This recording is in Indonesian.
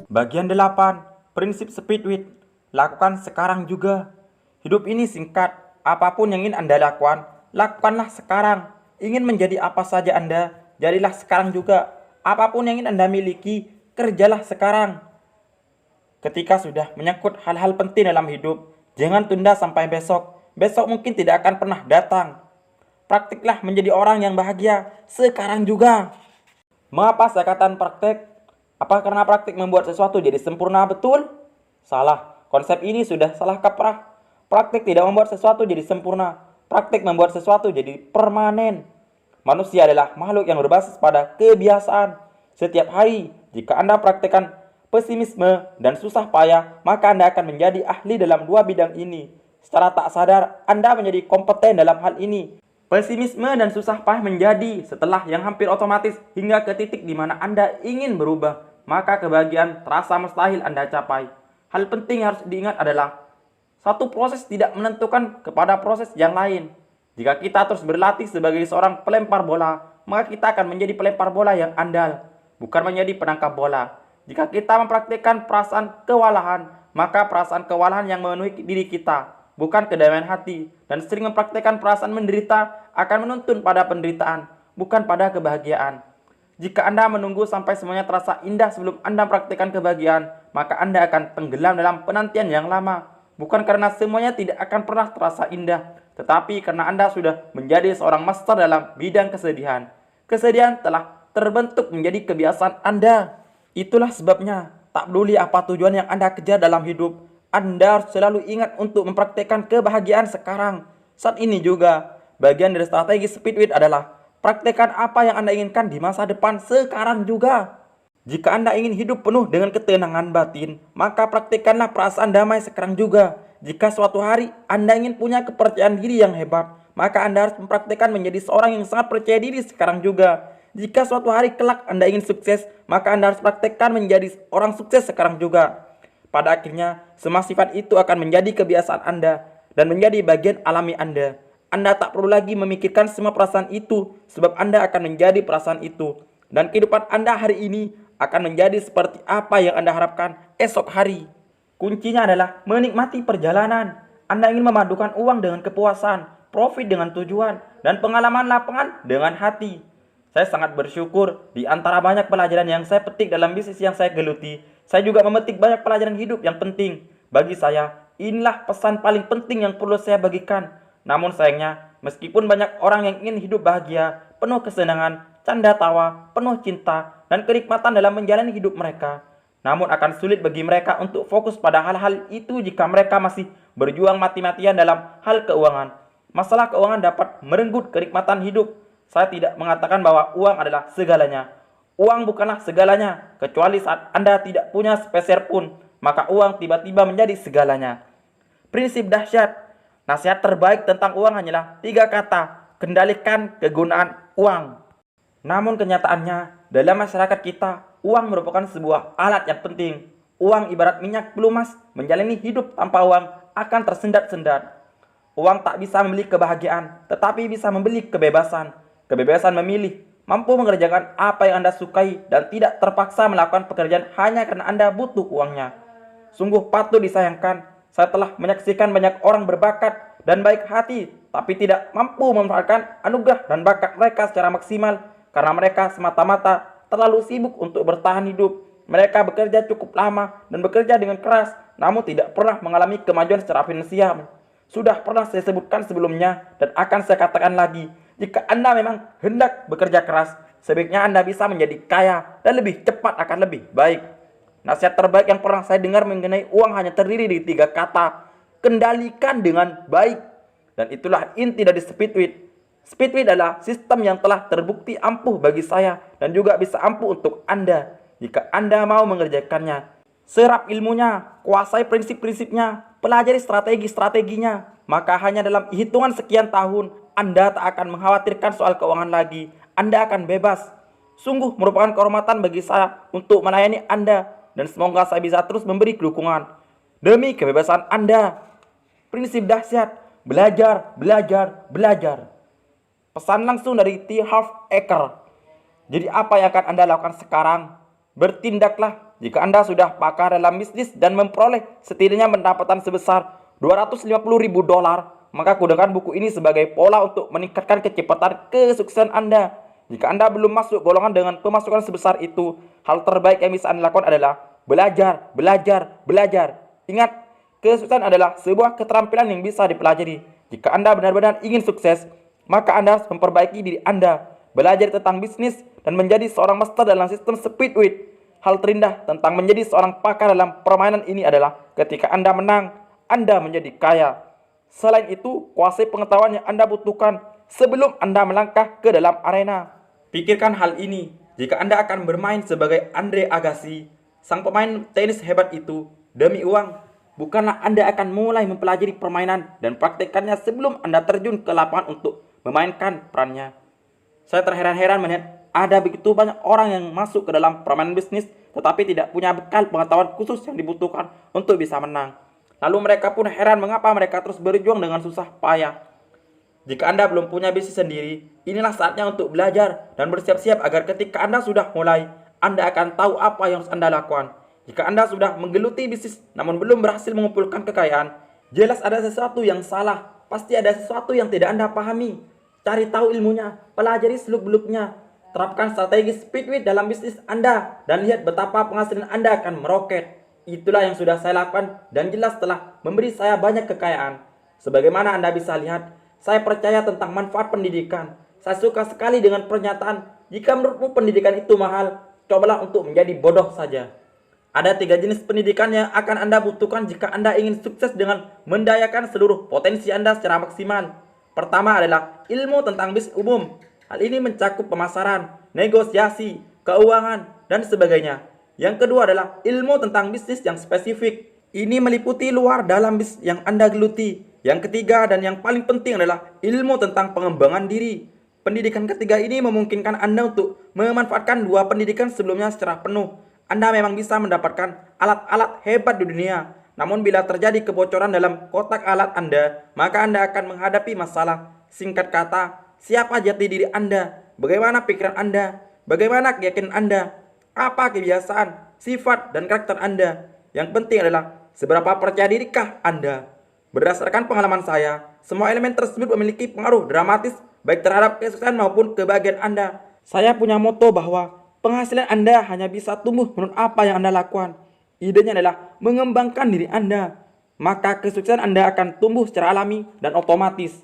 Bagian 8, prinsip Speedwit. Lakukan sekarang juga. Hidup ini singkat. Apapun yang ingin Anda lakukanlah sekarang. Ingin menjadi apa saja Anda, jadilah sekarang juga. Apapun yang ingin Anda miliki, kerjalah sekarang. Ketika sudah menyangkut hal-hal penting dalam hidup, jangan tunda sampai besok. Besok mungkin tidak akan pernah datang. Praktiklah menjadi orang yang bahagia sekarang juga. Mengapa saya katakan praktek? Apa karena praktik membuat sesuatu jadi sempurna betul? Salah. Konsep ini sudah salah kaprah. Praktik tidak membuat sesuatu jadi sempurna. Praktik membuat sesuatu jadi permanen. Manusia adalah makhluk yang berbasis pada kebiasaan. Setiap hari, jika Anda praktikkan pesimisme dan susah payah, maka Anda akan menjadi ahli dalam dua bidang ini. Secara tak sadar, Anda menjadi kompeten dalam hal ini. Pesimisme dan susah payah menjadi setelah yang hampir otomatis hingga ke titik di mana Anda ingin berubah, maka kebahagiaan terasa mustahil Anda capai. Hal penting yang harus diingat adalah satu proses tidak menentukan kepada proses yang lain. Jika kita terus berlatih sebagai seorang pelempar bola, maka kita akan menjadi pelempar bola yang andal, bukan menjadi penangkap bola. Jika kita mempraktikkan perasaan kewalahan, maka perasaan kewalahan yang memenuhi diri kita, bukan kedamaian hati, dan sering mempraktikkan perasaan menderita akan menuntun pada penderitaan, bukan pada kebahagiaan. Jika Anda menunggu sampai semuanya terasa indah sebelum Anda praktikkan kebahagiaan, maka Anda akan tenggelam dalam penantian yang lama. Bukan karena semuanya tidak akan pernah terasa indah, tetapi karena Anda sudah menjadi seorang master dalam bidang kesedihan. Kesedihan telah terbentuk menjadi kebiasaan Anda. Itulah sebabnya, tak peduli apa tujuan yang Anda kejar dalam hidup, Anda harus selalu ingat untuk mempraktikkan kebahagiaan sekarang. Saat ini juga, bagian dari strategi Speedwit adalah praktekkan apa yang Anda inginkan di masa depan sekarang juga. Jika Anda ingin hidup penuh dengan ketenangan batin, maka praktikkanlah perasaan damai sekarang juga. Jika suatu hari Anda ingin punya kepercayaan diri yang hebat, maka Anda harus mempraktikkan menjadi seorang yang sangat percaya diri sekarang juga. Jika suatu hari kelak Anda ingin sukses, maka Anda harus praktikkan menjadi orang sukses sekarang juga. Pada akhirnya, semua sifat itu akan menjadi kebiasaan Anda dan menjadi bagian alami Anda. Anda tak perlu lagi memikirkan semua perasaan itu, sebab Anda akan menjadi perasaan itu. Dan kehidupan Anda hari ini akan menjadi seperti apa yang Anda harapkan esok hari. Kuncinya adalah menikmati perjalanan. Anda ingin memadukan uang dengan kepuasan, profit dengan tujuan, dan pengalaman lapangan dengan hati. Saya sangat bersyukur di antara banyak pelajaran yang saya petik dalam bisnis yang saya geluti, saya juga memetik banyak pelajaran hidup yang penting. Bagi saya, inilah pesan paling penting yang perlu saya bagikan. Namun sayangnya, meskipun banyak orang yang ingin hidup bahagia, penuh kesenangan, canda tawa, penuh cinta, dan kenikmatan dalam menjalani hidup mereka, namun akan sulit bagi mereka untuk fokus pada hal-hal itu jika mereka masih berjuang mati-matian dalam hal keuangan. Masalah keuangan dapat merenggut kenikmatan hidup. Saya tidak mengatakan bahwa uang adalah segalanya. Uang bukanlah segalanya, kecuali saat Anda tidak punya sepeser pun, maka uang tiba-tiba menjadi segalanya. Prinsip dahsyat. Nasihat terbaik tentang uang hanyalah 3 kata, kendalikan kegunaan uang. Namun kenyataannya, dalam masyarakat kita, uang merupakan sebuah alat yang penting. Uang ibarat minyak pelumas, menjalani hidup tanpa uang akan tersendat-sendat. Uang tak bisa membeli kebahagiaan, tetapi bisa membeli kebebasan. Kebebasan memilih, mampu mengerjakan apa yang Anda sukai, dan tidak terpaksa melakukan pekerjaan hanya karena Anda butuh uangnya. Sungguh patut disayangkan, saya telah menyaksikan banyak orang berbakat dan baik hati, tapi tidak mampu memanfaatkan anugerah dan bakat mereka secara maksimal karena mereka semata-mata terlalu sibuk untuk bertahan hidup. Mereka bekerja cukup lama dan bekerja dengan keras, namun tidak pernah mengalami kemajuan secara finansial. Sudah pernah saya sebutkan sebelumnya dan akan saya katakan lagi, jika Anda memang hendak bekerja keras, sebaiknya Anda bisa menjadi kaya dan lebih cepat akan lebih baik. Nasihat terbaik yang pernah saya dengar mengenai uang hanya terdiri dari 3 kata, kendalikan dengan baik. Dan itulah inti dari Speedwit. Speedwit adalah sistem yang telah terbukti ampuh bagi saya dan juga bisa ampuh untuk Anda jika Anda mau mengerjakannya. Serap ilmunya, kuasai prinsip-prinsipnya, pelajari strategi-strateginya, maka hanya dalam hitungan sekian tahun Anda tak akan mengkhawatirkan soal keuangan lagi. Anda akan bebas. Sungguh merupakan kehormatan bagi saya untuk melayani Anda, dan semoga saya bisa terus memberi dukungan demi kebebasan Anda. Prinsip dahsyat, belajar, belajar, belajar. Pesan langsung dari T. Harv Eker. Jadi apa yang akan Anda lakukan sekarang? Bertindaklah. Jika Anda sudah pakar dalam bisnis dan memperoleh setidaknya pendapatan sebesar $250.000, maka gunakan buku ini sebagai pola untuk meningkatkan kecepatan kesuksesan Anda. Jika Anda belum masuk golongan dengan pemasukan sebesar itu, hal terbaik yang bisa Anda lakukan adalah belajar, belajar, belajar. Ingat, kesuksesan adalah sebuah keterampilan yang bisa dipelajari. Jika Anda benar-benar ingin sukses, maka Anda harus memperbaiki diri Anda, belajar tentang bisnis, dan menjadi seorang master dalam sistem Speedwit. Hal terindah tentang menjadi seorang pakar dalam permainan ini adalah ketika Anda menang, Anda menjadi kaya. Selain itu, kuasai pengetahuan yang Anda butuhkan sebelum Anda melangkah ke dalam arena. Pikirkan hal ini, jika Anda akan bermain sebagai Andre Agassi, sang pemain tenis hebat itu, demi uang, bukanlah Anda akan mulai mempelajari permainan dan praktekkannya sebelum Anda terjun ke lapangan untuk memainkan perannya. Saya terheran-heran melihat ada begitu banyak orang yang masuk ke dalam permainan bisnis tetapi tidak punya bekal pengetahuan khusus yang dibutuhkan untuk bisa menang. Lalu mereka pun heran mengapa mereka terus berjuang dengan susah payah. Jika Anda belum punya bisnis sendiri, inilah saatnya untuk belajar dan bersiap-siap agar ketika Anda sudah mulai, Anda akan tahu apa yang harus Anda lakukan. Jika Anda sudah menggeluti bisnis namun belum berhasil mengumpulkan kekayaan, jelas ada sesuatu yang salah. Pasti ada sesuatu yang tidak Anda pahami. Cari tahu ilmunya, pelajari seluk-beluknya. Terapkan strategi Speedwit dalam bisnis Anda dan lihat betapa penghasilan Anda akan meroket. Itulah yang sudah saya lakukan dan jelas telah memberi saya banyak kekayaan. Sebagaimana Anda bisa lihat, saya percaya tentang manfaat pendidikan. Saya suka sekali dengan pernyataan, jika menurutmu pendidikan itu mahal, cobalah untuk menjadi bodoh saja. Ada 3 jenis pendidikan yang akan Anda butuhkan jika Anda ingin sukses dengan mendayakan seluruh potensi Anda secara maksimal. Pertama adalah ilmu tentang bisnis umum. Hal ini mencakup pemasaran, negosiasi, keuangan, dan sebagainya. Yang kedua adalah ilmu tentang bisnis yang spesifik. Ini meliputi luar dalam bisnis yang Anda geluti. Yang ketiga dan yang paling penting adalah ilmu tentang pengembangan diri. Pendidikan ketiga ini memungkinkan Anda untuk memanfaatkan 2 pendidikan sebelumnya secara penuh. Anda memang bisa mendapatkan alat-alat hebat di dunia. Namun bila terjadi kebocoran dalam kotak alat Anda, maka Anda akan menghadapi masalah. Singkat kata, siapa jati diri Anda? Bagaimana pikiran Anda? Bagaimana keyakinan Anda? Apa kebiasaan, sifat, dan karakter Anda? Yang penting adalah seberapa percaya dirikah Anda? Berdasarkan pengalaman saya, semua elemen tersebut memiliki pengaruh dramatis baik terhadap kesuksesan maupun kebahagiaan Anda. Saya punya moto bahwa penghasilan Anda hanya bisa tumbuh menurut apa yang Anda lakukan. Idenya adalah mengembangkan diri Anda. Maka kesuksesan Anda akan tumbuh secara alami dan otomatis.